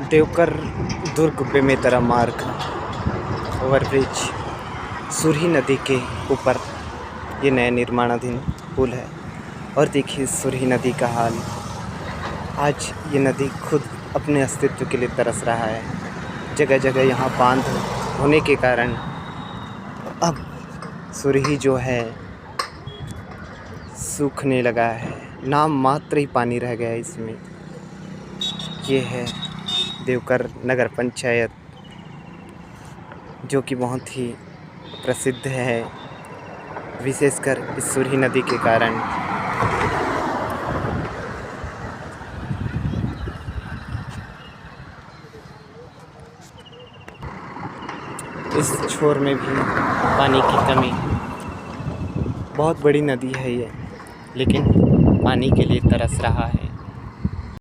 देवकर दुर्ग बेमेतरा मार्ग ओवरब्रिज सुरही नदी के ऊपर ये नया निर्माणाधीन पुल है। और देखिए सुरही नदी का हाल। आज ये नदी खुद अपने अस्तित्व के लिए तरस रहा है। जगह जगह यहाँ बांध होने के कारण अब सुरही जो है सूखने लगा है। नाम मात्र ही पानी रह गया है इसमें। ये है देवकर नगर पंचायत, जो कि बहुत ही प्रसिद्ध है, विशेषकर इस सुरही नदी के कारण। इस छोर में भी पानी की कमी। बहुत बड़ी नदी है ये, लेकिन पानी के लिए तरस रहा है।